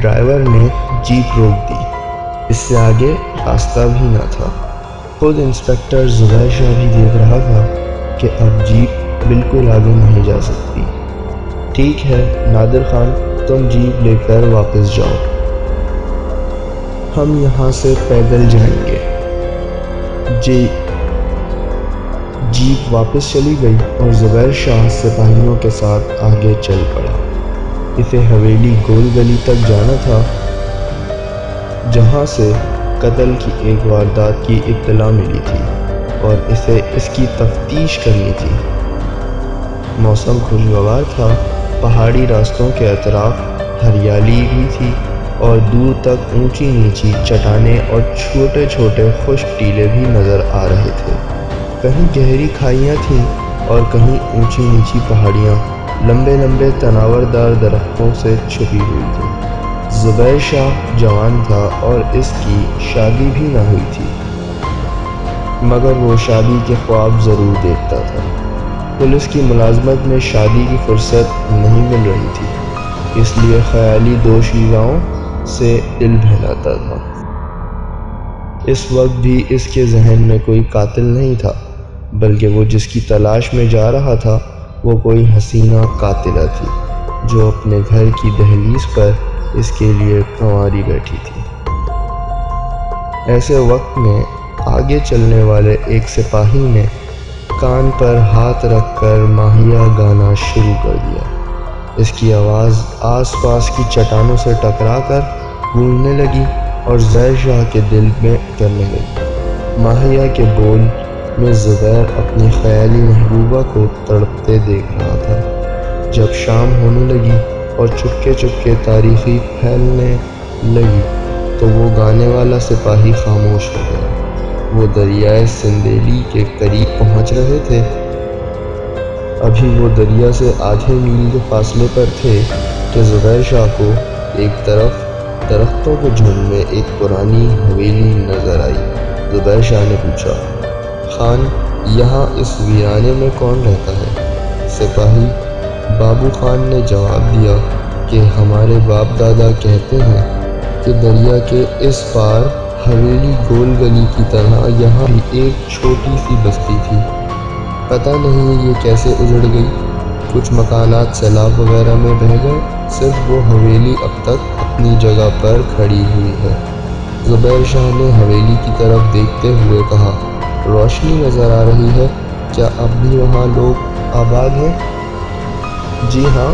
Driver نے jeep روک دی۔ اس سے آگے راستہ بھی نہ تھا۔ خود انسپکٹر زبیر شاہ بھی دیکھ رہا تھا کہ اب جیپ بالکل آگے نہیں جا سکتی۔ ٹھیک ہے نادر خان، تم جیپ لے کر واپس جاؤ، ہم یہاں سے پیدل جائیں گے۔ جیپ واپس چلی گئی اور زبیر شاہ سپاہیوں کے ساتھ آگے چل پڑا۔ اسے حویلی گول گلی تک جانا تھا جہاں سے قتل کی ایک واردات کی اطلاع ملی تھی اور اسے اس کی تفتیش کرنی تھی۔ موسم خوشگوار تھا، پہاڑی راستوں کے اطراف ہریالی بھی تھی اور دور تک اونچی نیچی چٹانیں اور چھوٹے چھوٹے خشک ٹیلے بھی نظر آ رہے تھے۔ کہیں گہری کھائیاں تھیں اور کہیں اونچی نیچی پہاڑیاں لمبے لمبے تناور دار درختوں سے چھپی ہوئی تھیں۔ زبیر شاہ جوان تھا اور اس کی شادی بھی نہ ہوئی تھی، مگر وہ شادی کے خواب ضرور دیکھتا تھا۔ پولیس کی ملازمت میں شادی کی فرصت نہیں مل رہی تھی، اس لیے خیالی دوشیزاؤں سے دل بہلاتا تھا۔ اس وقت بھی اس کے ذہن میں کوئی قاتل نہیں تھا، بلکہ وہ جس کی تلاش میں جا رہا تھا وہ کوئی حسینہ قاتلہ تھی جو اپنے گھر کی دہلیز پر اس کے لیے کنواری بیٹھی تھی۔ ایسے وقت میں آگے چلنے والے ایک سپاہی نے کان پر ہاتھ رکھ کر ماہیہ گانا شروع کر دیا۔ اس کی آواز آس پاس کی چٹانوں سے ٹکرا کر گونجنے لگی اور زبیر شاہ کے دل میں اترنے لگی۔ ماہیہ کے بول میں زبیر اپنی خیالی محبوبہ کو تڑپتے دیکھ رہا تھا۔ جب شام ہونے لگی اور چپکے چپکے تاریکی پھیلنے لگی تو وہ گانے والا سپاہی خاموش ہو گیا۔ وہ دریائے سندیلی کے قریب پہنچ رہے تھے۔ ابھی وہ دریا سے آدھے میل کے فاصلے پر تھے کہ زبیر شاہ کو ایک طرف درختوں کے جھنڈ میں ایک پرانی حویلی نظر آئی۔ زبیر شاہ نے پوچھا، خان، یہاں اس ویرانے میں کون رہتا ہے؟ سپاہی بابو خان نے جواب دیا کہ ہمارے باپ دادا کہتے ہیں کہ دریا کے اس پار حویلی گول گلی کی طرح یہاں بھی ایک چھوٹی سی بستی تھی۔ پتہ نہیں یہ کیسے اجڑ گئی، کچھ مکانات سیلاب وغیرہ میں بہہ گئے، صرف وہ حویلی اب تک اپنی جگہ پر کھڑی ہوئی ہے۔ زبیر شاہ نے حویلی کی طرف دیکھتے ہوئے کہا، روشنی نظر آ رہی ہے، کیا اب بھی وہاں لوگ آباد ہیں؟ جی ہاں،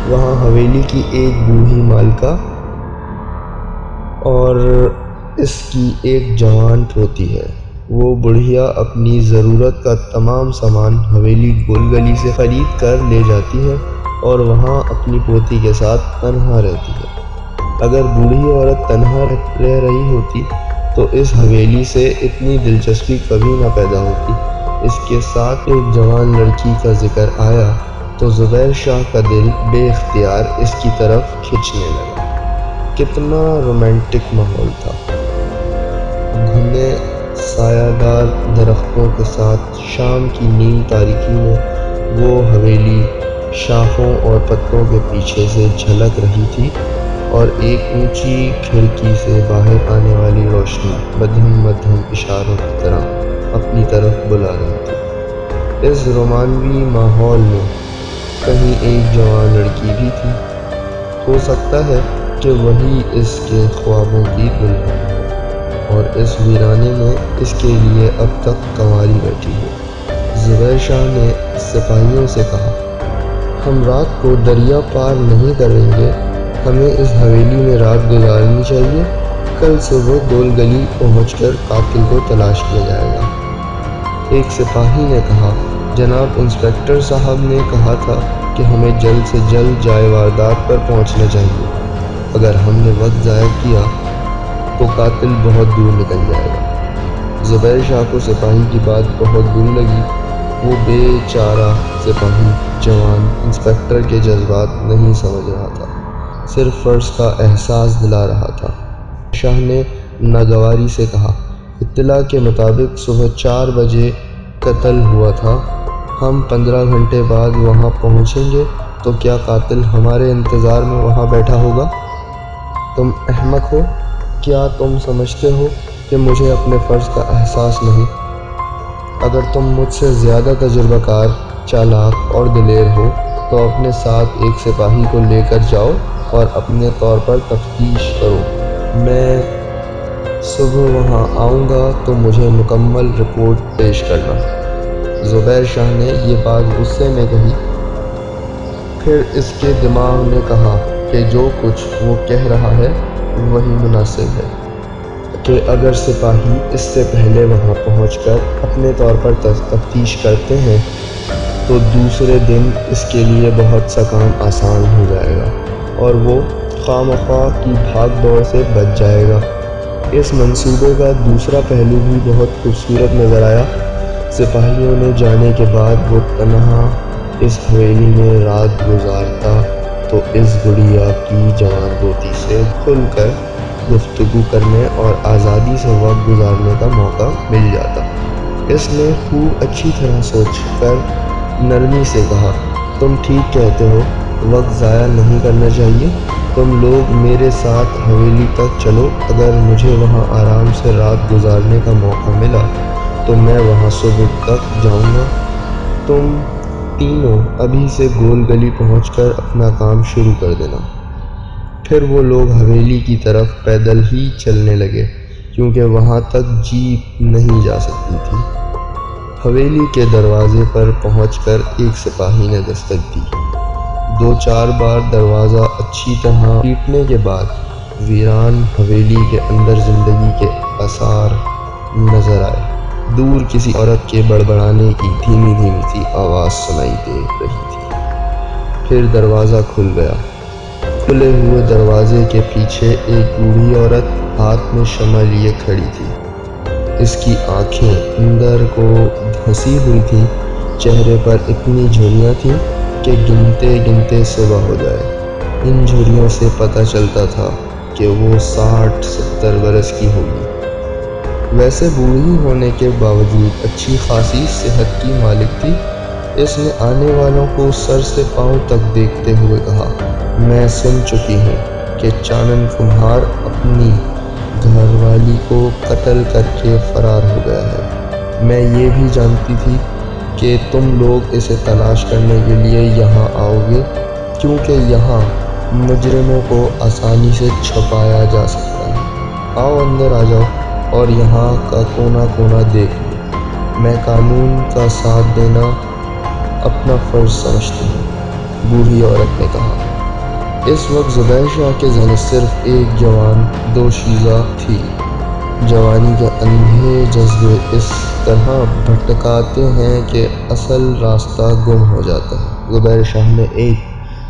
وہاں حویلی کی ایک بوڑھی مالکہ اور اس کی ایک جوان پوتی ہے۔ وہ بڑھیا اپنی ضرورت کا تمام سامان حویلی گول گلی سے خرید کر لے جاتی ہے اور وہاں اپنی پوتی کے ساتھ تنہا رہتی ہے۔ اگر بوڑھی عورت تنہا رہ رہی ہوتی تو اس حویلی سے اتنی دلچسپی کبھی نہ پیدا ہوتی۔ اس کے ساتھ ایک جوان لڑکی کا ذکر آیا تو زبیر شاہ کا دل بے اختیار اس کی طرف کھنچنے لگا۔ کتنا رومانٹک ماحول تھا! گھنے سایہ دار درختوں کے ساتھ شام کی نیم تاریکی میں وہ حویلی شاخوں اور پتوں کے پیچھے سے جھلک رہی تھی اور ایک اونچی کھڑکی سے باہر آنے والی روشنی مدھم مدھم اشاروں کی طرح اپنی طرف بلا رہی تھی۔ اس رومانوی ماحول میں کہیں ایک جوان لڑکی بھی تھی، ہو سکتا ہے کہ وہی اس کے خوابوں کی دلہن ہو اور اس ویرانے میں اس کے لیے اب تک کنواری بیٹھی ہو۔ زبیر شاہ نے سپاہیوں سے کہا، ہم رات کو دریا پار نہیں کریں گے، ہمیں اس حویلی میں رات گزارنی چاہیے، کل صبح گول گلی پہنچ کر قاتل کو تلاش کیا جائے گا۔ ایک سپاہی نے کہا، جناب انسپکٹر صاحب نے کہا تھا کہ ہمیں جلد سے جلد جائے واردات پر پہنچنا چاہیے، اگر ہم نے وقت ضائع کیا تو قاتل بہت دور نکل جائے گا۔ زبیر شاہ کو سپاہی کی بات بہت بری لگی۔ وہ بے چارہ سپاہی جوان انسپکٹر کے جذبات نہیں سمجھ رہا تھا، صرف فرض کا احساس دلا رہا تھا۔ شاہ نے ناگواری سے کہا، اطلاع کے مطابق صبح 4 بجے قتل ہوا تھا، ہم 15 گھنٹے بعد وہاں پہنچیں گے تو کیا قاتل ہمارے انتظار میں وہاں بیٹھا ہوگا؟ تم احمق ہو؟ کیا تم سمجھتے ہو کہ مجھے اپنے فرض کا احساس نہیں؟ اگر تم مجھ سے زیادہ تجربہ کار، چالاک اور دلیر ہو تو اپنے ساتھ ایک سپاہی کو لے کر جاؤ اور اپنے طور پر تفتیش کرو۔ میں صبح وہاں آؤں گا تو مجھے مکمل رپورٹ پیش کرنا۔ زبیر شاہ نے یہ بات غصے میں کہی۔ پھر اس کے دماغ نے کہا کہ جو کچھ وہ کہہ رہا ہے وہی مناسب ہے، کہ اگر سپاہی اس سے پہلے وہاں پہنچ کر اپنے طور پر تفتیش کرتے ہیں تو دوسرے دن اس کے لیے بہت سا کام آسان ہو جائے گا اور وہ خواہ مخواہ کی بھاگ دوڑ سے بچ جائے گا۔ اس منصوبے کا دوسرا پہلو بھی بہت خوبصورت نظر آیا۔ سپاہیوں نے جانے کے بعد وہ تنہا اس حویلی میں رات گزارتا تو اس بڑھیا کی جوان روتی سے کھل کر گفتگو کرنے اور آزادی سے وقت گزارنے کا موقع مل جاتا۔ اس نے خوب اچھی طرح سوچ کر نرمی سے کہا، تم ٹھیک کہتے ہو، وقت ضائع نہیں کرنا چاہیے۔ تم لوگ میرے ساتھ حویلی تک چلو، اگر مجھے وہاں آرام سے رات گزارنے کا موقع ملا تو میں وہاں صبح تک جاؤں گا۔ تم تینوں ابھی سے گول گلی پہنچ کر اپنا کام شروع کر دینا۔ پھر وہ لوگ حویلی کی طرف پیدل ہی چلنے لگے کیونکہ وہاں تک جیپ نہیں جا سکتی تھی۔ حویلی کے دروازے پر پہنچ کر ایک سپاہی نے دستک دی۔ دو چار بار دروازہ اچھی طرح پیٹنے کے بعد ویران حویلی کے اندر زندگی کے آثار نظر آئے۔ دور کسی عورت کے بڑبڑانے کی دھیمی دھیمی سی آواز سنائی دے رہی تھی۔ پھر دروازہ کھل گیا۔ کھلے ہوئے دروازے کے پیچھے ایک بوڑھی عورت ہاتھ میں شمع لیے کھڑی تھی۔ اس کی آنکھیں اندر کو دھنسی ہوئی تھیں، چہرے پر اتنی جھریاں تھیں کہ گنتے گنتے صبح ہو جائے۔ ان جھریوں سے پتہ چلتا تھا کہ وہ 60-70 برس کی ہوگی۔ ویسے بوڑھی ہونے کے باوجود اچھی خاصی صحت کی مالک تھی۔ اس نے آنے والوں کو سر سے پاؤں تک دیکھتے ہوئے کہا، میں سن چکی ہوں کہ چانن کمہار اپنی گھر والی کو قتل کر کے فرار ہو گیا ہے۔ میں یہ بھی جانتی تھی کہ تم لوگ اسے تلاش کرنے کے لیے یہاں آؤ گے کیونکہ یہاں مجرموں کو آسانی سے چھپایا جا سکتا ہے۔ آؤ اندر آ جاؤ اور یہاں کا کونا کونا دیکھ لو۔ میں قانون کا ساتھ دینا اپنا فرض سمجھتی ہوں، بوڑھی عورت نے کہا۔ اس وقت زبیر شاہ کے ذہن صرف ایک جوان دوشیزہ تھی۔ جوانی کے اندھے جذبے اس طرح بھٹکاتے ہیں کہ اصل راستہ گم ہو جاتا ہے۔ زبیر شاہ نے ایک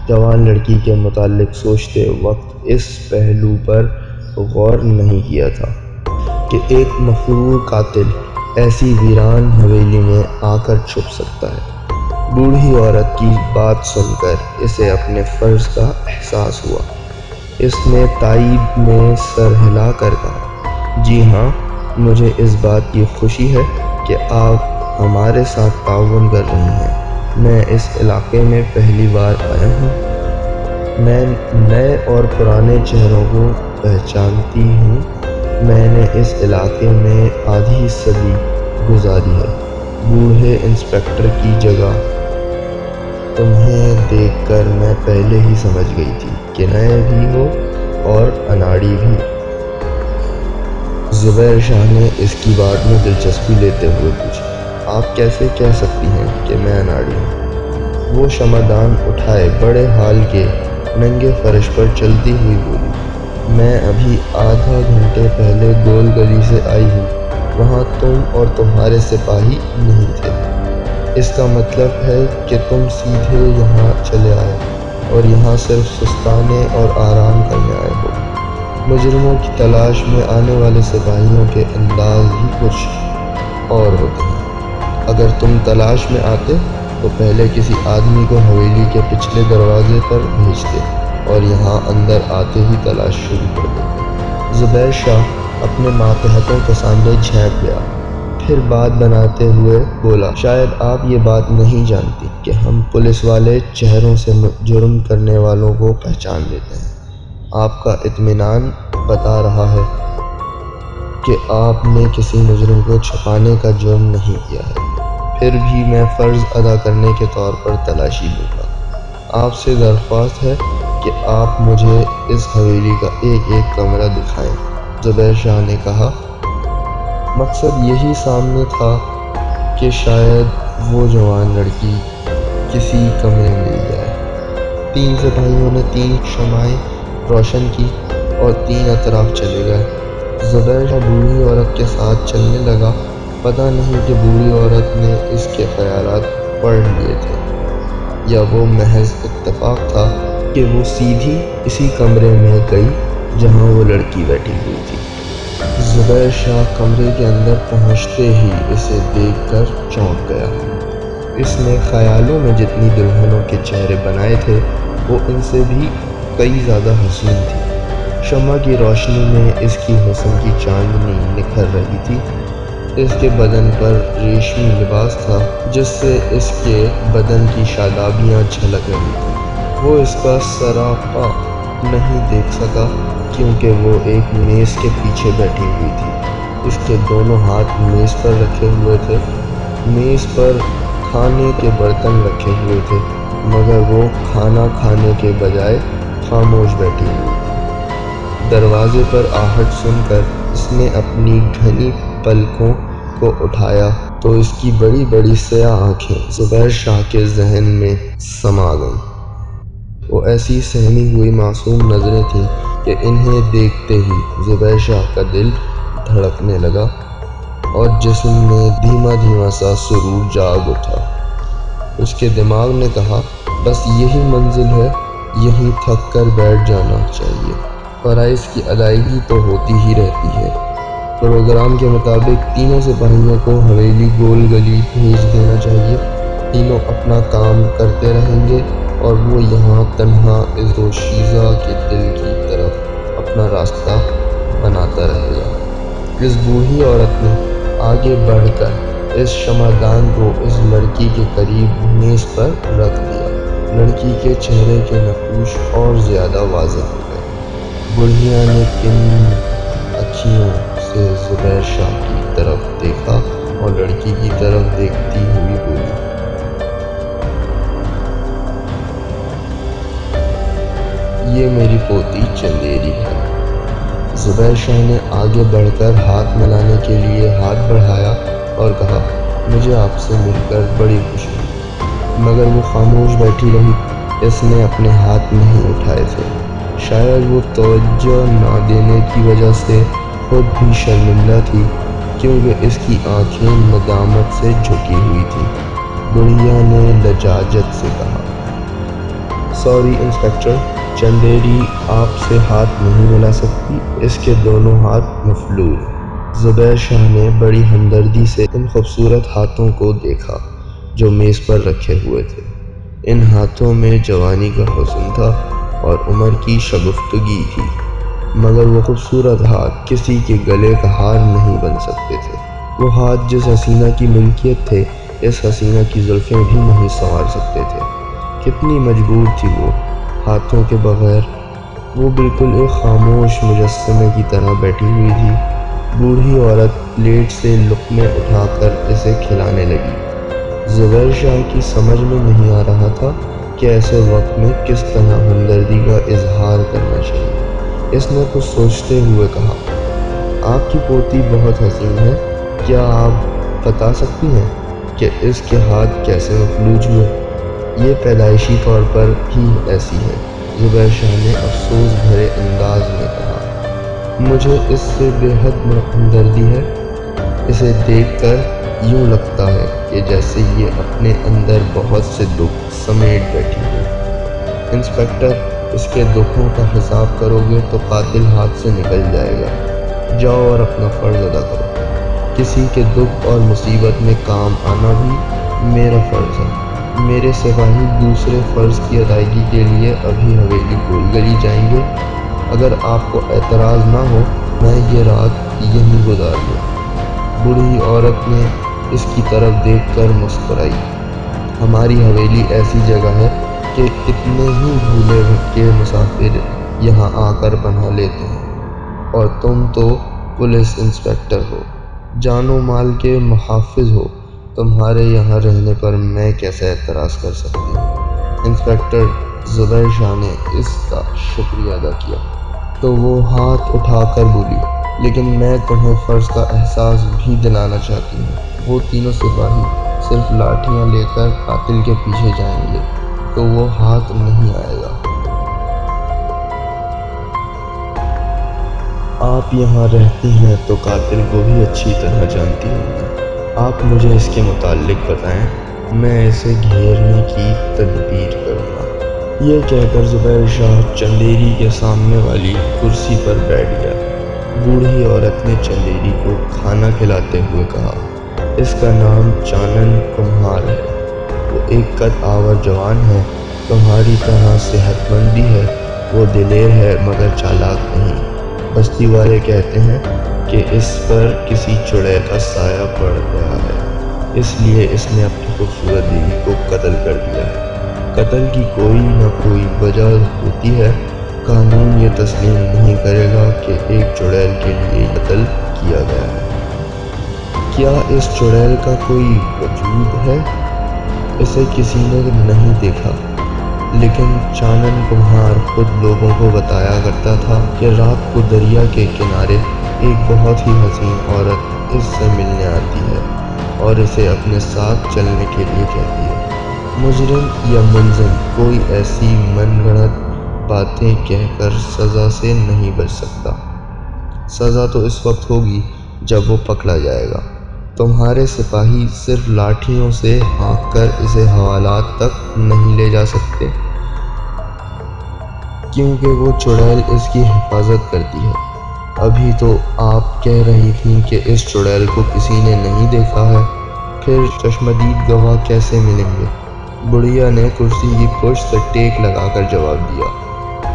جوان لڑکی کے متعلق سوچتے وقت اس پہلو پر غور نہیں کیا تھا کہ ایک مفرور قاتل ایسی ویران حویلی میں آ کر چھپ سکتا ہے۔ بوڑھی عورت کی بات سن کر اسے اپنے فرض کا احساس ہوا۔ اس نے تائید میں سر ہلا کر کہا، جی ہاں، مجھے اس بات کی خوشی ہے کہ آپ ہمارے ساتھ تعاون کر رہی ہیں۔ میں اس علاقے میں پہلی بار آیا ہوں۔ میں نئے اور پرانے چہروں کو پہچانتی ہوں۔ میں نے اس علاقے میں آدھی صدی گزاری ہے۔ بوڑھے انسپکٹر کی جگہ تمہیں دیکھ کر میں پہلے ہی سمجھ گئی تھی کہ نئے بھی ہو اور اناڑی بھی۔ زبیر شاہ نے اس کی بات میں دلچسپی لیتے ہوئے پوچھا، آپ کیسے کہہ سکتی ہیں کہ میں اناڑی ہوں؟ وہ شمعدان اٹھائے بڑے حال کے ننگے فرش پر چلتی ہوئی بولی، میں ابھی آدھا گھنٹے پہلے گول گلی سے آئی ہوں، وہاں تم اور تمہارے سپاہی نہیں تھے۔ اس کا مطلب ہے کہ تم سیدھے یہاں چلے آئے اور یہاں صرف سستانے اور آرام کرنے آئے ہو۔ مجرموں کی تلاش میں آنے والے سپاہیوں کے انداز ہی کچھ اور ہوتے ہیں۔ اگر تم تلاش میں آتے تو پہلے کسی آدمی کو حویلی کے پچھلے دروازے پر بھیجتے اور یہاں اندر آتے ہی تلاش شروع کر دیتے۔ زبیر شاہ اپنے ماتحتوں کے سامنے جھانک گیا، پھر بات بناتے ہوئے بولا، شاید آپ یہ بات نہیں جانتی کہ ہم پولیس والے چہروں سے جرم کرنے والوں کو پہچان لیتے ہیں۔ آپ کا اطمینان بتا رہا ہے کہ آپ نے کسی مجرم کو چھپانے کا جرم نہیں کیا ہے، پھر بھی میں فرض ادا کرنے کے طور پر تلاشی لوں گا۔ آپ سے درخواست ہے کہ آپ مجھے اس حویلی کا ایک ایک کمرہ دکھائیں۔ زبیر شاہ نے کہا۔ مقصد یہی سامنے تھا کہ شاید وہ جوان لڑکی کسی کمرے میں مل جائے۔ 3 سپاہیوں نے 3 شمعیں روشن کی اور 3 اطراف چلے گئے۔ زبیر شاہ بوڑھی عورت کے ساتھ چلنے لگا۔ پتہ نہیں کہ بوڑھی عورت نے اس کے خیالات پڑھ لیے تھے یا وہ محض اتفاق تھا کہ وہ سیدھی اسی کمرے میں گئی جہاں وہ لڑکی بیٹھی ہوئی تھی۔ زبیر شاہ کمرے کے اندر پہنچتے ہی اسے دیکھ کر چونک گیا۔ اس نے خیالوں میں جتنی دلہنوں کے چہرے بنائے تھے وہ ان سے بھی کئی زیادہ حسین تھی۔ شمع کی روشنی میں اس کی حسن کی چاندنی نکھر رہی تھی۔ اس کے بدن پر ریشمی لباس تھا جس سے اس کے بدن کی شادابیاں جھلک رہی تھیں۔ وہ اس کا سراپا نہیں دیکھ سکا کیونکہ وہ ایک میز کے پیچھے بیٹھی ہوئی تھی۔ اس کے دونوں ہاتھ میز پر رکھے ہوئے تھے۔ میز پر کھانے کے برتن رکھے ہوئے تھے مگر وہ کھانا کھانے کے بجائے خاموش بیٹھی ہوئی تھی۔ دروازے پر آہٹ سن کر اس نے اپنی گھنی پلکوں کو اٹھایا تو اس کی بڑی بڑی سیاہ آنکھیں زبیر شاہ کے ذہن میں سما گئیں۔ وہ ایسی سہمی ہوئی معصوم نظریں تھیں کہ انہیں دیکھتے ہی زبیر شاہ کا دل دھڑکنے لگا اور جسم میں دھیما دھیما سا سرور جاگ اٹھا۔ اس کے دماغ نے کہا، بس یہی منزل ہے، یہیں تھک کر بیٹھ جانا چاہیے۔ فرائض کی ادائیگی تو ہوتی ہی رہتی ہے۔ پروگرام کے مطابق تینوں سپاہیوں کو حویلی گول گلی بھیج دینا چاہیے۔ تینوں اپنا کام کرتے رہیں گے اور وہ یہاں تنہا عزوشیزہ کے دل کی طرف اپنا راستہ بناتا رہے گا۔ اس بوڑھی عورت نے آگے بڑھ کر اس شمعدان کو اس لڑکی کے قریب میز پر رکھ دیا۔ لڑکی کے چہرے کے نقوش اور زیادہ واضح ہو گئے۔ بڑھیا نے کن اکھیوں سے زبیر شاہ کی طرف دیکھا اور لڑکی کی طرف دیکھتی ہوئی بولی، یہ میری پوتی چندیری ہے۔ زبیر شاہ نے آگے بڑھ کر ہاتھ ملانے کے لیے ہاتھ بڑھایا اور کہا، مجھے آپ سے مل کر بڑی خوشی ہوئی، مگر وہ خاموش بیٹھی رہی۔ اس نے اپنے ہاتھ نہیں اٹھائے تھے۔ شاید وہ توجہ نہ دینے کی وجہ سے خود بھی شرمندہ تھی کیونکہ اس کی آنکھیں ندامت سے جھکی ہوئی تھیں۔ بڑھیا نے لجاجت سے کہا، سوری انسپکٹر، چندیری آپ سے ہاتھ نہیں ملا سکتی، اس کے دونوں ہاتھ مفلوج۔ زبیر شاہ نے بڑی ہمدردی سے ان خوبصورت ہاتھوں کو دیکھا جو میز پر رکھے ہوئے تھے۔ ان ہاتھوں میں جوانی کا حسن تھا اور عمر کی شگفتگی تھی، مگر وہ خوبصورت ہاتھ کسی کے گلے کا ہار نہیں بن سکتے تھے۔ وہ ہاتھ جس حسینہ کی ملکیت تھے اس حسینہ کی زلفیں بھی نہیں سنوار سکتے تھے۔ کتنی مجبور تھی وہ ہاتھوں کے بغیر۔ وہ بالکل ایک خاموش مجسمے کی طرح بیٹھی ہوئی تھی۔ بوڑھی عورت پلیٹ سے لقمے اٹھا کر اسے کھلانے لگی۔ زبیر شاہ کی سمجھ میں نہیں آ رہا تھا کہ ایسے وقت میں کس طرح ہمدردی کا اظہار کرنا چاہیے۔ اس نے کچھ سوچتے ہوئے کہا، آپ کی پوتی بہت حسین ہے، کیا آپ بتا سکتی ہیں کہ اس کے ہاتھ کیسے مفلوج ہوئے؟ یہ پیدائشی طور پر ہی ایسی ہے، زبیر شاہ نے افسوس بھرے انداز میں کہا۔ مجھے اس سے بے حد ہمدردی ہے۔ اسے دیکھ کر یوں لگتا ہے کہ جیسے یہ اپنے اندر بہت سے دکھ سمیٹ بیٹھی ہو۔ انسپکٹر، اس کے دکھوں کا حساب کرو گے تو قاتل ہاتھ سے نکل جائے گا۔ جاؤ اور اپنا فرض ادا کرو۔ کسی کے دکھ اور مصیبت میں کام آنا بھی میرا فرض ہے۔ میرے سپاہی دوسرے فرض کی ادائیگی کے لیے ابھی حویلی گول گلی جائیں گے۔ اگر آپ کو اعتراض نہ ہو میں یہ رات یہیں گزار دوں۔ بوڑھی عورت نے اس کی طرف دیکھ کر مسکرائی۔ ہماری حویلی ایسی جگہ ہے کہ کتنے ہی بھولے بھٹکے مسافر یہاں آ کر پناہ لیتے ہیں، اور تم تو پولیس انسپکٹر ہو، جان و مال کے محافظ ہو، تمہارے یہاں رہنے پر میں کیسے اعتراض کر سکتی ہوں؟ انسپکٹر زبیر شاہ نے اس کا شکریہ ادا کیا تو وہ ہاتھ اٹھا کر بولی، لیکن میں تمہیں فرض کا احساس بھی دلانا چاہتی ہوں۔ وہ تینوں سپاہی صرف لاٹھیاں لے کر قاتل کے پیچھے جائیں گے تو وہ ہاتھ نہیں آئے گا۔ آپ یہاں رہتی ہیں تو قاتل کو بھی اچھی طرح جانتی ہوں گی، آپ مجھے اس کے متعلق بتائیں، میں اسے گھیرنے کی تدبیر کروں گا۔ یہ کہہ کر زبیر شاہ چندیری کے سامنے والی کرسی پر بیٹھ گیا۔ بوڑھی عورت نے چندیری کو کھانا کھلاتے ہوئے کہا، اس کا نام چانن کمہار ہے، وہ ایک قد آور جوان ہے، تمہاری طرح صحت مند بھی ہے، وہ دلیر ہے مگر چالاک نہیں۔ بستی والے کہتے ہیں کہ اس پر کسی چڑیل کا سایہ پڑ گیا ہے، اس لیے اس نے اپنی خوبصورت بیوی کو قتل کر دیا ہے۔ قتل کی کوئی نہ کوئی وجہ ہوتی ہے، قانون یہ تسلیم نہیں کرے گا کہ ایک چڑیل کے لیے قتل کیا گیا ہے۔ کیا اس چڑیل کا کوئی وجود ہے؟ اسے کسی نے نہیں دیکھا، لیکن چانن کمہار خود لوگوں کو بتایا کرتا تھا کہ رات کو دریا کے کنارے ایک بہت ہی حسین عورت اس سے ملنے آتی ہے اور اسے اپنے ساتھ چلنے کے لیے کہتی ہے۔ مجرم یا ملزم کوئی ایسی من گھڑت باتیں کہہ کر سزا سے نہیں بچ سکتا۔ سزا تو اس وقت ہوگی جب وہ پکڑا جائے گا۔ تمہارے سپاہی صرف لاٹھیوں سے ہانک کر اسے حوالات تک نہیں لے جا سکتے، کیونکہ وہ چڑیل اس کی حفاظت کرتی ہے۔ ابھی تو آپ کہہ رہی تھیں کہ اس چڑیل کو کسی نے نہیں دیکھا ہے، پھر چشمدید گواہ کیسے ملیں گے؟ بڑھیا نے کرسی کی پشت سے ٹیک لگا کر جواب دیا،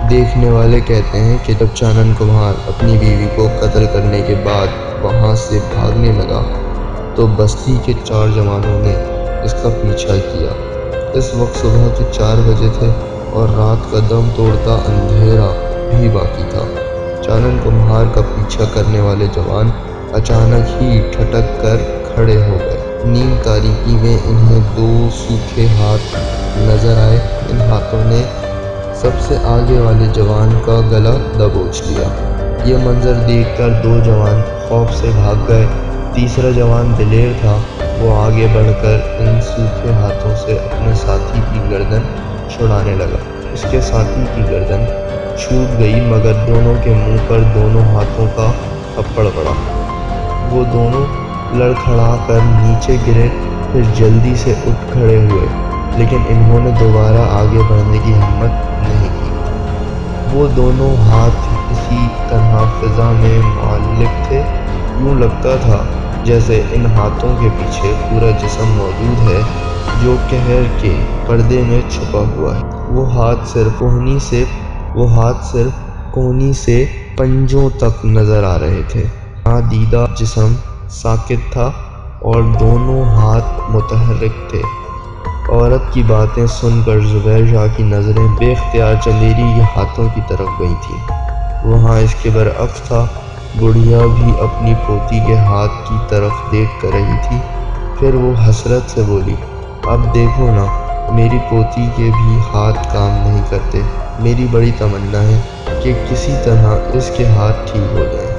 دیکھنے والے کہتے ہیں کہ جب چانن کمہار اپنی بیوی کو قتل کرنے کے بعد وہاں سے بھاگنے لگا تو بستی کے 4 جوانوں نے اس کا پیچھا کیا۔ اس وقت صبح کے 4 بجے تھے اور رات کا دم توڑتا اندھیرا بھی باقی تھا۔ چانن کمہار کا پیچھا کرنے والے جوان اچانک ہی ٹھٹک کر کھڑے ہو گئے۔ نیم تاریکی میں انہیں 2 سوکھے ہاتھ نظر آئے۔ ان ہاتھوں نے سب سے آگے والے جوان کا گلا دبوچ لیا۔ یہ منظر دیکھ کر 2 جوان خوف سے بھاگ گئے۔ تیسرا جوان دلیر تھا، وہ آگے بڑھ کر ان سوکھے ہاتھوں سے اپنے ساتھی کی گردن چھڑانے لگا۔ اس کے ساتھی کی گردن چھوٹ گئی مگر دونوں کے منہ پر دونوں ہاتھوں کا تھپڑ پڑا۔ وہ دونوں لڑکھڑا کر نیچے گرے، پھر جلدی سے اٹھ کھڑے ہوئے، لیکن انہوں نے دوبارہ آگے بڑھنے کی ہمت نہیں کی۔ وہ دونوں ہاتھ اسی طرح فضا میں معلق تھے، یوں لگتا تھا جیسے ان ہاتھوں کے پیچھے پورا جسم موجود ہے جو قہر کے پردے میں چھپا ہوا ہے۔ وہ ہاتھ صرف کونی سے پنجوں تک نظر آ رہے تھے۔ نادیدہ جسم ساکت تھا اور دونوں ہاتھ متحرک تھے۔ عورت کی باتیں سن کر زبیر شاہ کی نظریں بے اختیار چندیری کے ہاتھوں کی طرف گئی تھیں۔ وہاں اس کے برعکس تھا، بڑھیا بھی اپنی پوتی کے ہاتھ کی طرف دیکھ کر رہی تھی۔ پھر وہ حسرت سے بولی، اب دیکھو نا، میری پوتی کے بھی ہاتھ کام نہیں کرتے۔ میری بڑی تمنا ہے کہ کسی طرح اس کے ہاتھ ٹھیک ہو جائیں۔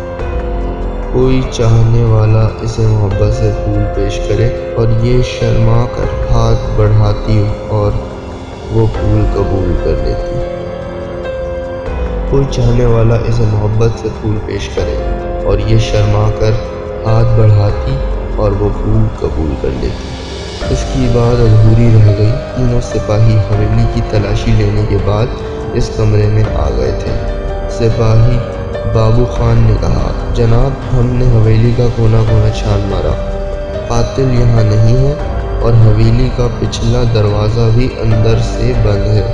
کوئی چاہنے والا اسے محبت سے پھول پیش کرے اور یہ شرما کر ہاتھ بڑھاتی اور وہ پھول قبول کر لیتی۔ کوئی چاہنے والا اسے محبت سے پھول پیش کرے اور یہ شرما کر ہاتھ بڑھاتی اور وہ پھول قبول کر لیتی۔ اس کی بات ادھوری رہ گئی۔ تینوں سپاہی حویلی کی تلاشی لینے کے بعد اس کمرے میں آ گئے تھے۔ سپاہی بابو خان نے کہا، جناب، ہم نے حویلی کا کونا کونا چھان مارا، قاتل یہاں نہیں ہے اور حویلی کا پچھلا دروازہ بھی اندر سے بند ہے۔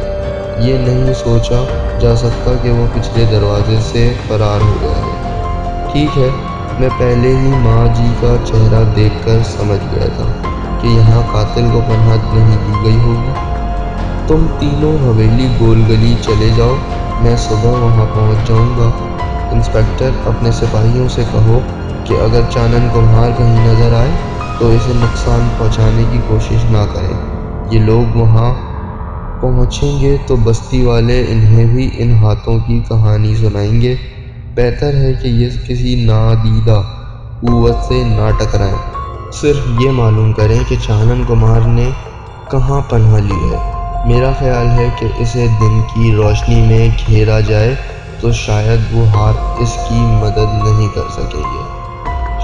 یہ نہیں سوچا جا سکتا کہ وہ پچھلے دروازے سے فرار ہو گیا ہے۔ ٹھیک ہے، میں پہلے ہی ماں جی کا چہرہ دیکھ کر سمجھ گیا تھا کہ یہاں قاتل کو پناہ نہیں دی گئی ہوگی۔ تم تینوں حویلی گول گلی چلے جاؤ، میں صبح وہاں پہنچ جاؤں گا۔ انسپکٹر، اپنے سپاہیوں سے کہو کہ اگر چانن کمہار کہیں نظر آئے تو اسے نقصان پہنچانے کی کوشش نہ کریں۔ یہ لوگ وہاں پہنچیں گے تو بستی والے انہیں بھی ان ہاتھوں کی کہانی سنائیں گے۔ بہتر ہے کہ یہ کسی نادیدہ قوت سے نہ ٹکرائیں۔ صرف یہ معلوم کریں کہ چانن کمار نے کہاں پناہ لی ہے۔ میرا خیال ہے کہ اسے دن کی روشنی میں گھیرا جائے تو شاید وہ ہاتھ اس کی مدد نہیں کر سکیں گے۔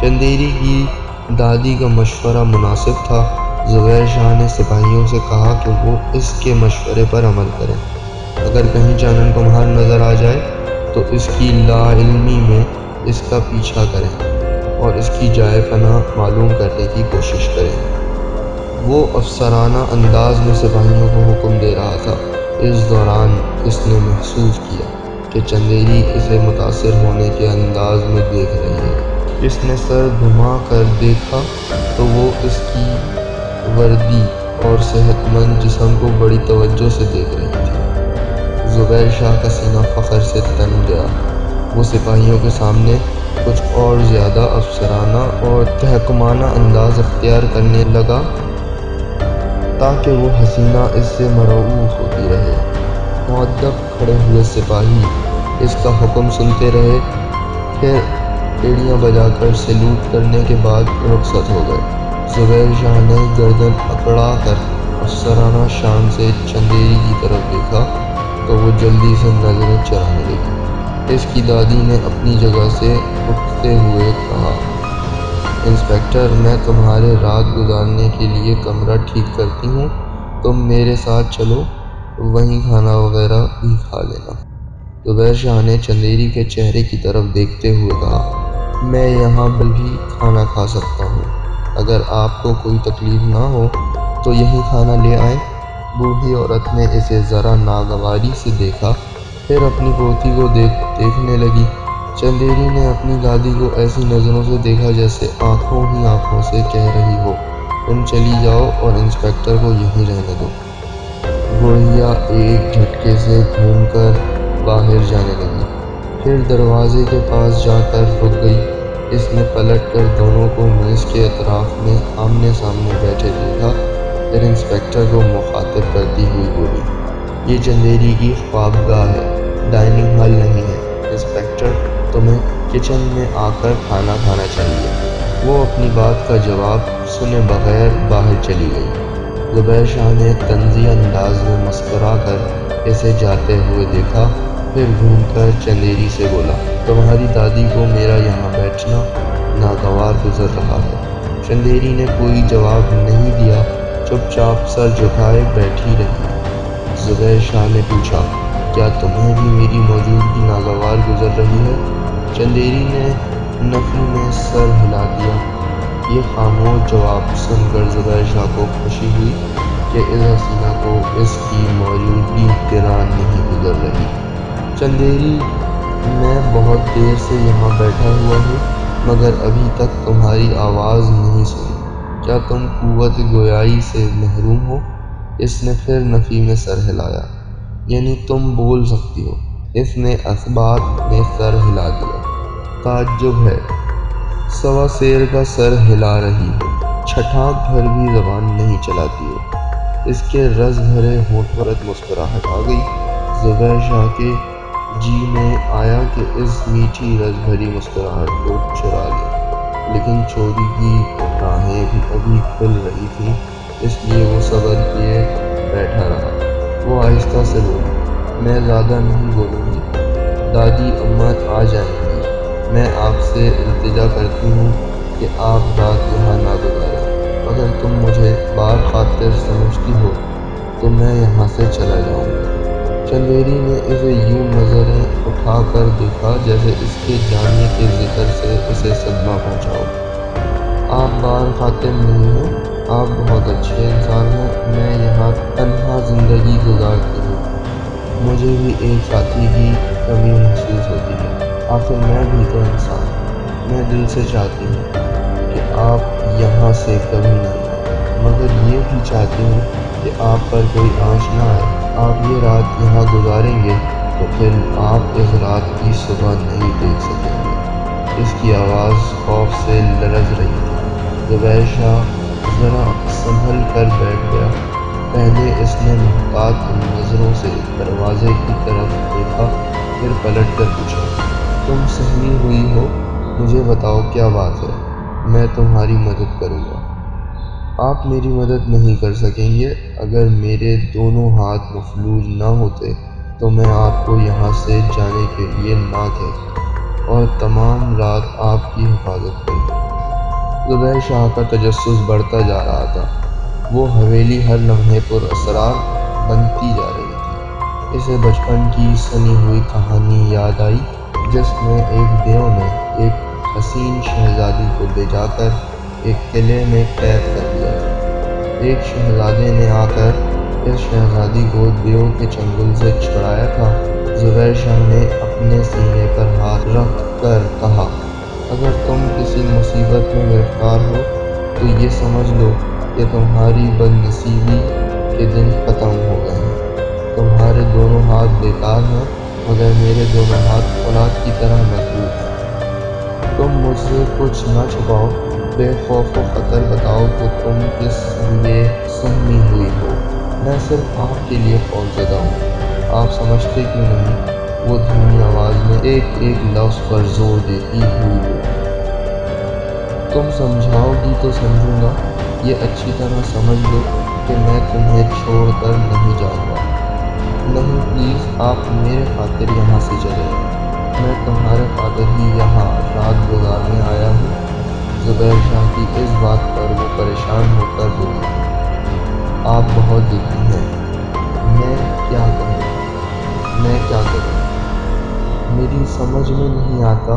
چندیری کی دادی کا مشورہ مناسب تھا۔ زبیر شاہ نے سپاہیوں سے کہا کہ وہ اس کے مشورے پر عمل کریں۔ اگر کہیں چانن کمہار نظر آ جائے تو اس کی لا علمی میں اس کا پیچھا کریں اور اس کی جائے پناہ معلوم کرنے کی کوشش کریں۔ وہ افسرانہ انداز میں سپاہیوں کو حکم دے رہا تھا۔ اس دوران اس نے محسوس کیا کہ چندیری اسے متاثر ہونے کے انداز میں دیکھ رہی ہے۔ اس نے سر گھما کر دیکھا تو وہ اس کی وردی اور صحت مند جسم کو بڑی توجہ سے دیکھ رہی تھی۔ زبیر شاہ کا سینہ فخر سے تن گیا۔ وہ سپاہیوں کے سامنے کچھ اور زیادہ افسرانہ اور تحکمانہ انداز اختیار کرنے لگا تاکہ وہ حسینہ اس سے مرعوب ہوتی رہے۔ مؤدب کھڑے ہوئے سپاہی اس کا حکم سنتے رہے، پھر بیڑیاں بجا کر سیلوٹ کرنے کے بعد رخصت ہو گئے۔ زبیر شاہ نے گردن اکڑا کر افسرانہ شان سے چندیری کی طرف دیکھا تو وہ جلدی سے نظریں چرانے لگی۔ اس کی دادی نے اپنی جگہ سے اٹھتے ہوئے کہا، انسپکٹر، میں تمہارے رات گزارنے کے لیے کمرہ ٹھیک کرتی ہوں، تم میرے ساتھ چلو، وہیں کھانا وغیرہ بھی کھا لینا۔ زبیر شاہ نے چندیری کے چہرے کی طرف دیکھتے ہوئے کہا، میں یہاں بھی کھانا کھا سکتا ہوں، اگر آپ کو کوئی تکلیف نہ ہو تو یہیں کھانا لے آئیں۔ بوڑھی عورت نے اسے ذرا ناگواری سے دیکھا، پھر اپنی پوتی کو دیکھنے لگی۔ چندیری نے اپنی دادی کو ایسی نظروں سے دیکھا جیسے آنکھوں ہی آنکھوں سے کہہ رہی ہو، تم چلی جاؤ اور انسپکٹر کو یہیں رہنے دو۔ بڑھیا ایک جھٹکے سے گھوم کر باہر جانے لگی، پھر دروازے کے پاس جا کر رک گئی۔ اس نے پلٹ کر دونوں کو میز کے اطراف میں آمنے سامنے بیٹھے دیکھا، پھر انسپکٹر کو مخاطب کرتی ہوئی بولی، یہ چندیری کی خوابگاہ ہے، ڈائننگ ہال نہیں ہے۔ انسپکٹر، تمہیں کچن میں آ کر کھانا کھانا چاہیے۔ وہ اپنی بات کا جواب سنے بغیر باہر چلی گئی۔ زبیر شاہ نے طنزی انداز میں مسکرا کر اسے جاتے ہوئے دیکھا، پھر گھوم کر چندیری سے بولا، تمہاری دادی کو میرا یہاں بیٹھنا ناگوار گزر رہا ہے۔ چندیری نے کوئی جواب نہیں دیا، چپ چاپ سر جھکائے بیٹھی رہی۔ زبیر شاہ نے پوچھا، کیا تمہیں بھی میری موجودگی ناگوار گزر رہی ہے؟ چندیری نے نفی میں سر ہلا دیا۔ یہ خاموش جواب سن کر زبیر شاہ کو خوشی ہوئی کہ اس حسینہ کو اس کی موجودگی گراں نہیں گزر رہی۔ چندیری، میں بہت دیر سے یہاں بیٹھا ہوا ہوں مگر ابھی تک تمہاری آواز نہیں سنی، کیا تم قوت گویائی سے محروم ہو؟ اس نے پھر نفی میں سر ہلایا۔ یعنی تم بول سکتی ہو؟ اس نے اثبات میں سر ہلا دیا۔ تعجب ہے، سوا سیر کا سر ہلا رہی ہو، چھٹانک بھر بھی زبان نہیں چلاتی ہو۔ اس کے رس بھرے ہونٹوں پر مسکراہٹ آ گئی۔ زبیر شاہ کے جی میں آیا کہ اس میٹھی رس بھری مسکراہٹ کو چرا لے، لیکن چوری کی راہیں بھی ابھی کھل رہی تھیں، اس لیے وہ صبر کیے بیٹھا رہا۔ وہ آہستہ سے بولی، میں زیادہ نہیں بولوں گی، دادی اماں آ جائیں گی، میں آپ سے التجا کرتی ہوں کہ آپ رات یہاں نہ گزاریں، اگر تم مجھے بار خاطر سمجھتی ہو تو میں یہاں سے چلا جاؤں گا۔ چندیری نے اسے یوں نظریں اٹھا کر دیکھا جیسے اس کے جانے کے ذکر سے اسے صدمہ پہنچا ہو۔ آپ بار خاطر نہیں ہیں، آپ بہت اچھے انسان ہیں، میں یہاں تنہا زندگی گزارتی ہوں، مجھے بھی ایک ساتھی کی کمی محسوس ہوتی ہے، آخر میں بھی تو انسان ہوں۔ میں دل سے چاہتی ہوں کہ آپ یہاں سے کبھی نہ جائیں، مگر یہ بھی چاہتی ہوں کہ آپ پر کوئی آنچ نہ آئے۔ آپ یہ رات یہاں گزاریں گے تو پھر آپ اس رات کی صبح نہیں دیکھ سکیں گے۔ اس کی آواز خوف سے لرز رہی تھی۔ زبیر شاہ ذرا سنبھل کر بیٹھ گیا۔ پہلے اس نے محتاط نظروں سے دروازے کی طرف دیکھا، پھر پلٹ کر پوچھا، تم سہمی ہوئی ہو؟ مجھے بتاؤ کیا بات ہے، میں تمہاری مدد کروں گا۔ آپ میری مدد نہیں کر سکیں گے۔ اگر میرے دونوں ہاتھ مفلوج نہ ہوتے تو میں آپ کو یہاں سے جانے کے لیے نہ کہتا اور تمام رات آپ کی حفاظت کرتا۔ زبیر شاہ کا تجسس بڑھتا جا رہا تھا۔ وہ حویلی ہر لمحے پر اسرار بنتی جا رہی تھی۔ اسے بچپن کی سنی ہوئی کہانی یاد آئی جس میں ایک دیو نے ایک حسین شہزادی کو لے جا کر ایک قلعے میں قید کر دیا تھا۔ ایک شہزادے نے آ کر اس شہزادی کو دیو کے چنگل سے چھڑایا تھا۔ زبیر شاہ نے اپنے سینے پر ہاتھ رکھ کر کہا، اگر تم کسی مصیبت میں گرفتار ہو تو یہ سمجھ لو کہ تمہاری بد نصیبی کے دن ختم ہو گئے ہیں۔ تمہارے دونوں ہاتھ بیکار ہیں مگر میرے دونوں ہاتھ فولاد کی طرح مضبوط ہیں۔ تم مجھ سے کچھ نہ چھپاؤ، بے خوف و خطر بتاؤ کہ تم کس لیے سہمی ہوئی ہو۔ میں صرف آپ کے لیے خوفزدہ ہوں۔ آپ سمجھتے کیوں نہیں؟ وہ دھیمی آواز میں ایک ایک لفظ پر زور دیتی ہوئی بولی۔ تم سمجھاؤ گی تو سمجھوں گا۔ یہ اچھی طرح سمجھ لو کہ میں تمہیں چھوڑ کر نہیں جاؤں گا۔ نہیں پلیز، آپ میرے خاطر یہاں سے چلے جائیں۔ میں تمہارے خاطر ہی یہاں رات گزارنے آیا ہوں۔ زبیر شاہ کی اس بات پر وہ پریشان ہو کر بولی، آپ بہت ضدی ہیں۔ میں کیا کروں؟ میری سمجھ میں نہیں آتا۔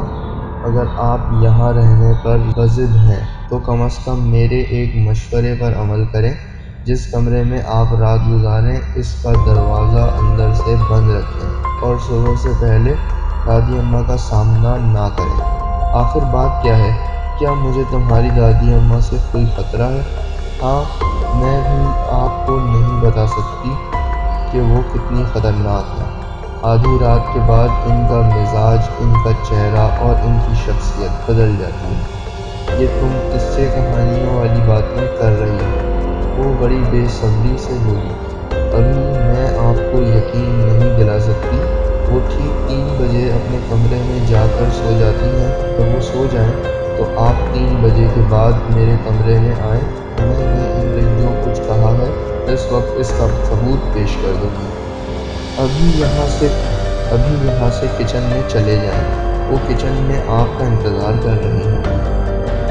اگر آپ یہاں رہنے پر بضد ہیں تو کم از کم میرے ایک مشورے پر عمل کریں۔ جس کمرے میں آپ رات گزاریں اس کا دروازہ اندر سے بند رکھیں اور صبح سے پہلے دادی اماں کا سامنا نہ کریں۔ آخر بات کیا ہے؟ کیا مجھے تمہاری دادی اماں سے کوئی خطرہ ہے؟ ہاں، میں بھی آپ کو نہیں بتا سکتی کہ وہ کتنی خطرناک ہیں۔ آدھی رات کے بعد ان کا مزاج، ان کا چہرہ اور ان کی شخصیت بدل جاتی ہے۔ یہ تم قصے کہانیوں والی باتیں کر رہی ہو۔ وہ بڑی بے صبری سے بولی، ابھی میں آپ کو یقین نہیں دلا سکتی۔ وہ ٹھیک 3 بجے اپنے کمرے میں جا کر سو جاتی ہیں۔ جب وہ سو جائیں تو آپ 3 بجے کے بعد میرے کمرے میں آئیں۔ میں نے ان سے جو کچھ کہا ہے اس وقت اس کا ثبوت پیش کر دوں گی۔ ابھی یہاں سے کچن میں چلے جائیں۔ وہ کچن میں آپ کا انتظار کر رہی ہیں۔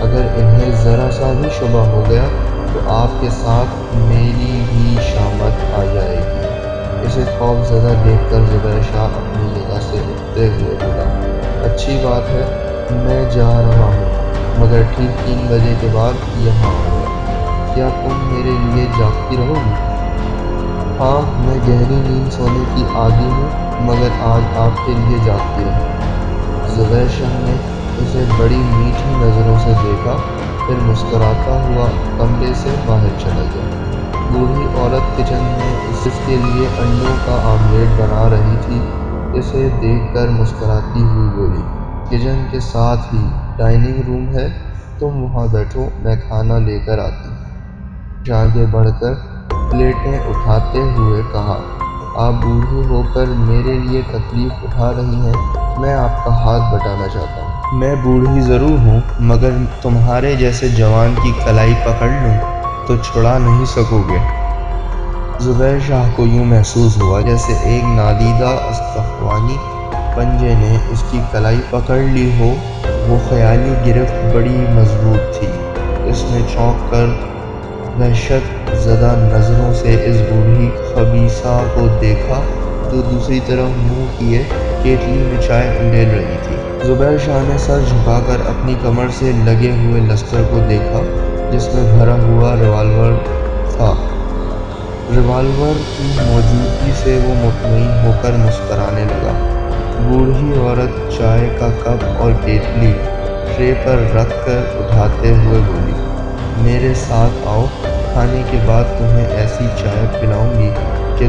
اگر انہیں ذرا سا بھی شبہ ہو گیا تو آپ کے ساتھ میری بھی شامت آ جائے گی۔ اسے خوف زدہ دیکھ کر زبیر شاہ اپنی جگہ سے اٹھتے ہوئے بولا، اچھی بات ہے، میں جا رہا ہوں مگر ٹھیک 3 بجے کے بعد یہاں آؤں گا۔ کیا تم میرے لیے جاگتی رہو گی؟ ہاں، میں گہری نیند سونے کی عادی ہوں مگر آج آپ کے لیے جاگتی رہوں۔ زبیر شاہ نے اسے بڑی میٹھی نظروں سے دیکھا، پھر مسکراتا ہوا کمرے سے باہر چلا گیا۔ بوڑھی عورت کچن میں اس کے لیے انڈوں کا آملیٹ بنا رہی تھی۔ اسے دیکھ کر مسکراتی ہوئی بولی، کچن کے ساتھ ہی ڈائننگ روم ہے، تم وہاں بیٹھو، میں کھانا لے کر آتی ہوں۔ آگے بڑھ کر پلیٹیں اٹھاتے ہوئے کہا، آپ بوڑھی ہو کر میرے لیے تکلیف اٹھا رہی ہیں، میں آپ کا ہاتھ بٹانا چاہتا ہوں۔ میں بوڑھی ضرور ہوں مگر تمہارے جیسے جوان کی کلائی پکڑ لوں تو چھڑا نہیں سکو گے۔ زبیر شاہ کو یوں محسوس ہوا جیسے ایک نادیدہ استخوانی پنجے نے اس کی کلائی پکڑ لی ہو۔ وہ خیالی گرفت بڑی مضبوط تھی۔ اس نے چونک کر وحشت زدہ نظروں سے اس بوڑھی خبیثہ کو دیکھا جو دوسری طرف منہ کیے کیتلی میں چائے انڈیل رہی تھی۔ زبیر شاہ نے سر جھکا کر اپنی کمر سے لگے ہوئے لشکر کو دیکھا جس میں بھرا ہوا ریوالور تھا۔ ریوالور کی موجودگی سے وہ مطمئن ہو کر مسکرانے لگا۔ بوڑھی عورت چائے کا کپ اور کیتلی ٹرے پر رکھ کر اٹھاتے ہوئے بولی، میرے ساتھ آؤ، کھانے کے بعد تمہیں ایسی چائے پلاؤں گی کہ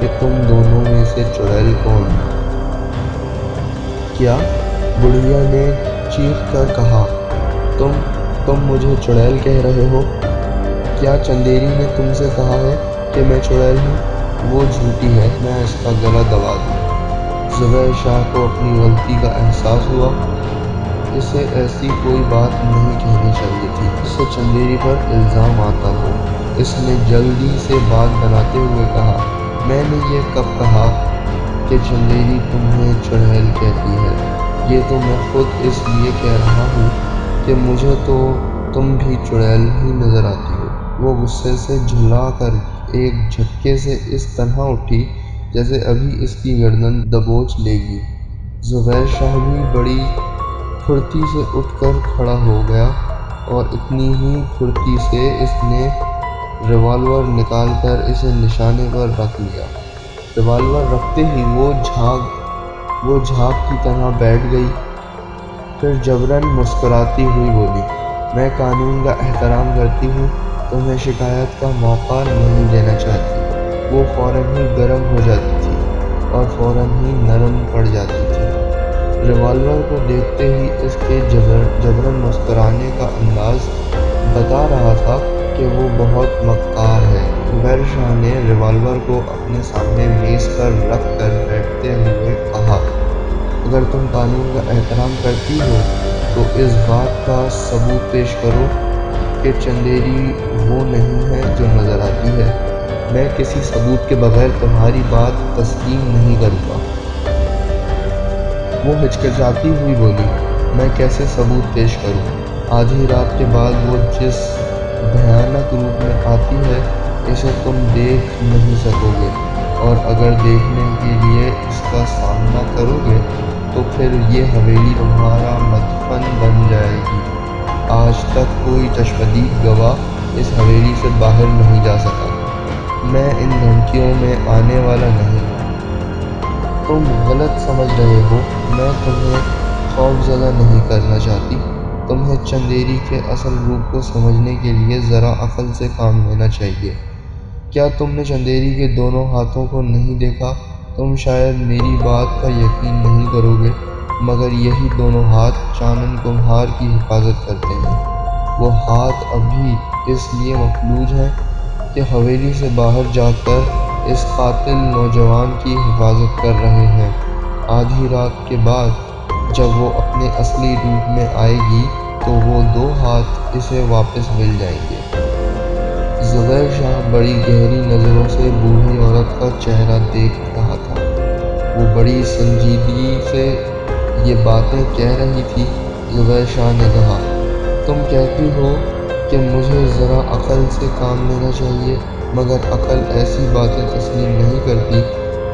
کہ تم دونوں میں سے چڑیل کون ہے؟ کیا؟ بڑھیا نے چیخ کر کہا، تم مجھے چڑیل کہہ رہے ہو؟ کیا چندیری نے تم سے کہا ہے کہ میں چڑیل ہوں؟ وہ جھوٹی ہے، میں اس کا گلا دبا دوں۔ زبیر شاہ کو اپنی غلطی کا احساس ہوا۔ اسے ایسی کوئی بات نہیں کہنی چاہیے تھی جس سے چندیری پر الزام آتا ہو۔ اس نے جلدی سے بات بناتے ہوئے کہا، میں نے یہ کب کہا کہ چندیری تمہیں چڑیل کہتی ہے؟ یہ تو میں خود اس لیے کہہ رہا ہوں کہ مجھے تو تم بھی چڑیل ہی نظر آتی ہو۔ وہ غصے سے جھلا کر ایک جھٹکے سے اس طرح اٹھی جیسے ابھی اس کی گردن دبوچ لے گی۔ زبیر شاہ بھی بڑی پھرتی سے اٹھ کر کھڑا ہو گیا اور اتنی ہی پھرتی سے اس نے ریوالور نکال کر اسے نشانے پر رکھ لیا۔ ریوالور رکھتے ہی وہ جھاگ کی طرح بیٹھ گئی، پھر جبراً مسکراتی ہوئی بولی، میں قانون کا احترام کرتی ہوں، تمہیں شکایت کا موقع نہیں دینا چاہتی۔ وہ فوراً ہی گرم ہو جاتی تھی اور فوراً ہی نرم پڑ جاتی تھی۔ ریوالور کو دیکھتے ہی اس کے جبراً مسکرانے کا انداز بتا رہا تھا کہ وہ بہت مکار ہے۔ زبیر شاہ نے ریوالور کو اپنے سامنے میز پر رکھ کر بیٹھتے ہوئے کہا، اگر تم قانون کا احترام کرتی ہو تو اس بات کا ثبوت پیش کرو کہ چندیری وہ نہیں ہے جو نظر آتی ہے۔ میں کسی ثبوت کے بغیر تمہاری بات تسلیم نہیں کروں گا۔ وہ ہچکچاتی ہوئی بولی، میں کیسے ثبوت پیش کروں؟ آدھی رات کے بعد وہ جس بھیانک روپ میں آتی ہے اسے تم دیکھ نہیں سکو گے، اور اگر دیکھنے کے لیے اس کا سامنا کرو گے تو پھر یہ حویلی تمہارا مدفن بن جائے گی۔ آج تک کوئی تشدد گواہ اس حویلی سے باہر نہیں جا سکا۔ میں ان دھمکیوں میں آنے والا نہیں ہوں۔ تم غلط سمجھ رہے ہو، میں تمہیں خوفزدہ نہیں کرنا چاہتی۔ تمہیں چندیری کے اصل روپ کو سمجھنے کے لیے ذرا عقل سے کام لینا چاہیے۔ کیا تم نے چندیری کے دونوں ہاتھوں کو نہیں دیکھا؟ تم شاید میری بات کا یقین نہیں کرو گے، مگر یہی دونوں ہاتھ چانن کمہار کی حفاظت کرتے ہیں۔ وہ ہاتھ ابھی اس لیے مفلوج ہیں کہ حویلی سے باہر جا کر اس قاتل نوجوان کی حفاظت کر رہے ہیں۔ آدھی رات کے بعد جب وہ اپنے اصلی روپ میں آئے گی تو وہ دو ہاتھ اسے واپس مل جائیں گے۔ زبیر شاہ بڑی گہری نظروں سے بوڑھی عورت کا چہرہ دیکھ رہا تھا۔ وہ بڑی سنجیدگی سے یہ باتیں کہہ رہی تھی۔ زبیر شاہ نے کہا، تم کہتی ہو کہ مجھے ذرا عقل سے کام لینا چاہیے، مگر عقل ایسی باتیں تسلیم نہیں کرتی۔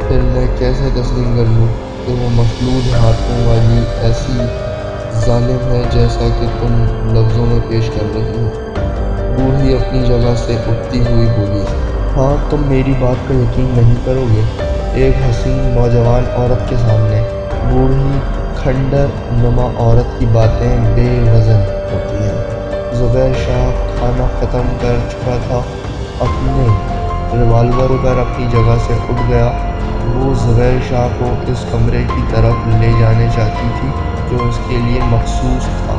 پھر میں کیسے تسلیم کر لوں کہ وہ مفلوج ہاتھوں والی ایسی ظالم ہے جیسا کہ تم لفظوں میں پیش کر رہی ہو؟ بوڑھی اپنی جگہ سے اٹھتی ہوئی بولی، ہاں تم میری بات کا یقین نہیں کرو گے۔ ایک حسین نوجوان عورت کے سامنے بوڑھی کھنڈر نما عورت کی باتیں بے وزن ہوتی ہیں۔ زبیر شاہ کھانا ختم کر چکا تھا، اپنے ریوالور پر اپنی جگہ سے اٹھ گیا۔ وہ زبیر شاہ کو اس کمرے کی طرف لے جانے چاہتی تھی جو اس کے لیے مخصوص تھا۔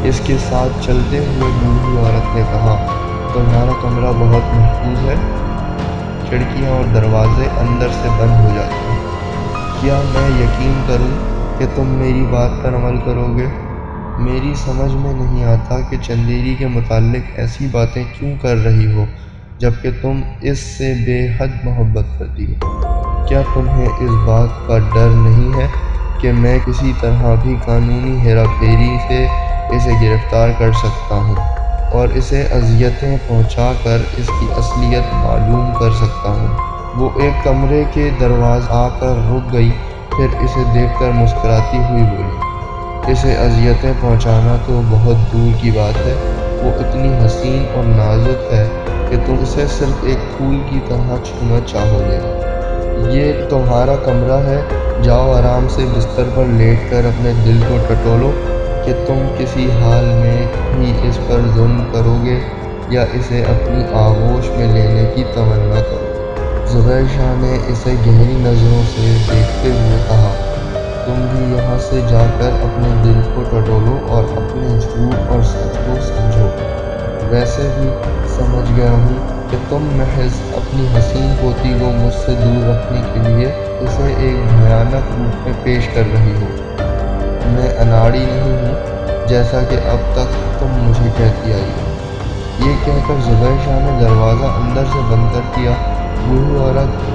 اس کے ساتھ چلتے ہوئے بوڑھی عورت نے کہا، تمہارا کمرہ بہت محفوظ ہے، کھڑکیاں اور دروازے اندر سے بند ہو جاتے ہیں۔ کیا میں یقین کروں کہ تم میری بات پر عمل کرو گے؟ میری سمجھ میں نہیں آتا کہ چندیری کے متعلق ایسی باتیں کیوں کر رہی ہو جبکہ تم اس سے بے حد محبت کرتی ہو۔ کیا تمہیں اس بات کا ڈر نہیں ہے کہ میں کسی طرح بھی قانونی ہیرا پھیری سے اسے گرفتار کر سکتا ہوں اور اسے اذیتیں پہنچا کر اس کی اصلیت معلوم کر سکتا ہوں؟ وہ ایک کمرے کے دروازے آ کر رک گئی، پھر اسے دیکھ کر مسکراتی ہوئی بولی، اسے اذیتیں پہنچانا تو بہت دور کی بات ہے۔ وہ اتنی حسین اور نازک ہے کہ تم اسے صرف ایک پھول کی طرح چھونا چاہو گے۔ یہ تمہارا کمرہ ہے، جاؤ آرام سے بستر پر لیٹ کر اپنے دل کو ٹٹولو کہ تم کسی حال میں بھی اس پر ظلم کرو گے یا اسے اپنی آغوش میں لینے کی تمنا کرو گے۔ زبیر شاہ نے اسے گہری نظروں سے دیکھتے ہوئے کہا، تم بھی یہاں سے جا کر اپنے دل کو ٹٹولو اور اپنے جھوٹ اور سچ کو سمجھو۔ ویسے بھی سمجھ گیا ہوں کہ تم محض اپنی حسین پوتی کو مجھ سے دور رکھنے کے لیے اسے ایک بھیانک روپ میں پیش کر رہی ہو۔ میں اناڑی نہیں ہوں جیسا کہ اب تک تم مجھے کہتی آئی ہو۔ یہ کہہ کر زبیر شاہ نے دروازہ اندر سے بند کر دیا۔ بوڑھی عورت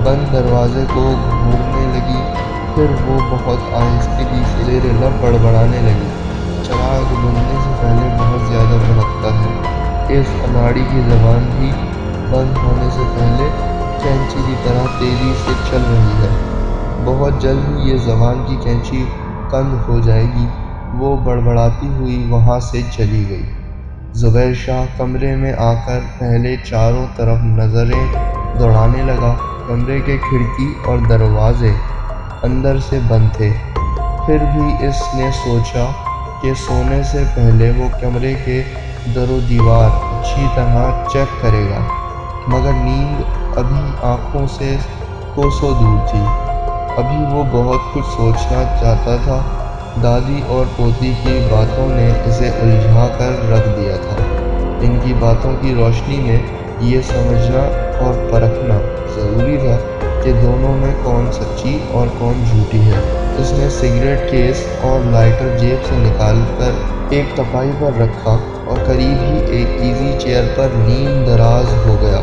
بند دروازے کو گھورنے لگی، پھر وہ بہت آہستگی سے زیر لب بڑبڑانے لگی، چراغ بجھنے سے پہلے بہت زیادہ بھڑکتا ہے، اس اناڑی کی زبان بھی بند ہونے سے پہلے کینچی کی طرح تیزی سے چل رہی ہے، بہت جلد ہی یہ زبان کی کینچی بند ہو جائے گی۔ وہ بڑبڑاتی ہوئی وہاں سے چلی گئی۔ زبیر شاہ کمرے میں آ کر پہلے چاروں طرف نظریں دوڑانے لگا۔ کمرے کے کھڑکی اور دروازے اندر سے بند تھے، پھر بھی اس نے سوچا کہ سونے سے پہلے وہ کمرے کے در و دیوار اچھی طرح چیک کرے گا، مگر نیند ابھی آنکھوں سے کوسوں دور تھی۔ ابھی وہ بہت کچھ سوچنا چاہتا تھا۔ دادی اور پوتی کی باتوں نے اسے الجھا کر رکھ دیا تھا۔ ان کی باتوں کی روشنی میں یہ سمجھنا اور پرکھنا ضروری تھا کہ دونوں میں کون سچی اور کون جھوٹی ہے۔ اس نے سگریٹ کیس اور لائٹر جیب سے نکال کر ایک ٹپائی پر رکھا اور قریب ہی ایک ایزی چیئر پر نیم دراز ہو گیا۔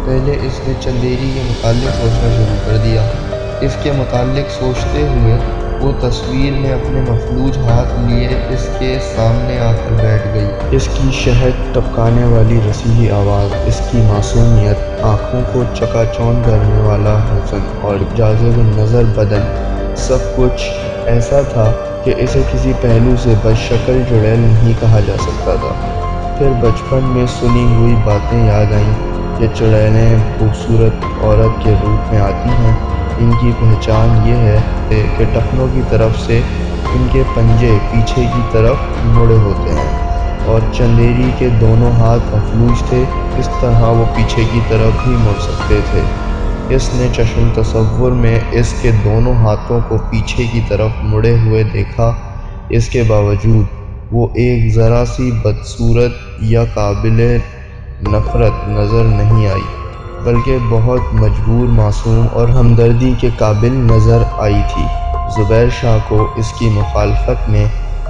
پہلے اس نے چندیری کے متعلق سوچنا شروع کر دیا۔ اس کے متعلق سوچتے ہوئے وہ تصویر میں اپنے مفلوج ہاتھ لیے اس کے سامنے آ کر بیٹھ گئی۔ اس کی شہد ٹپکانے والی رسیلی آواز، اس کی معصومیت، آنکھوں کو چکا چوندھ کرنے والا حسن اور جاذب نظر بدن، سب کچھ ایسا تھا کہ اسے کسی پہلو سے بد شکل چڑیل نہیں کہا جا سکتا تھا۔ پھر بچپن میں سنی ہوئی باتیں یاد آئیں کہ چڑیلیں خوبصورت عورت کے روپ میں آتی ہیں، ان کی پہچان یہ ہے کہ ٹخنوں کی طرف سے ان کے پنجے پیچھے کی طرف مڑے ہوتے ہیں اور چندیری کے دونوں ہاتھ مفلوج تھے، اس طرح وہ پیچھے کی طرف بھی مڑ سکتے تھے۔ اس نے چشم تصور میں اس کے دونوں ہاتھوں کو پیچھے کی طرف مڑے ہوئے دیکھا، اس کے باوجود وہ ایک ذرا سی بدصورت یا قابل نفرت نظر نہیں آئی، بلکہ بہت مجبور، معصوم اور ہمدردی کے قابل نظر آئی تھی۔ زبیر شاہ کو اس کی مخالفت میں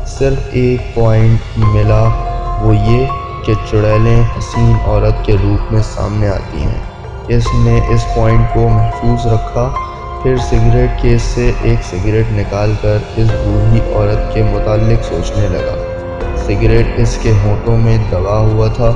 صرف ایک پوائنٹ ملا، وہ یہ کہ چڑیلیں حسین عورت کے روپ میں سامنے آتی ہیں۔ اس نے اس پوائنٹ کو محفوظ رکھا، پھر سگریٹ کیس سے ایک سگریٹ نکال کر اس بوڑھی عورت کے متعلق سوچنے لگا۔ سگریٹ اس کے ہونٹوں میں دبا ہوا تھا،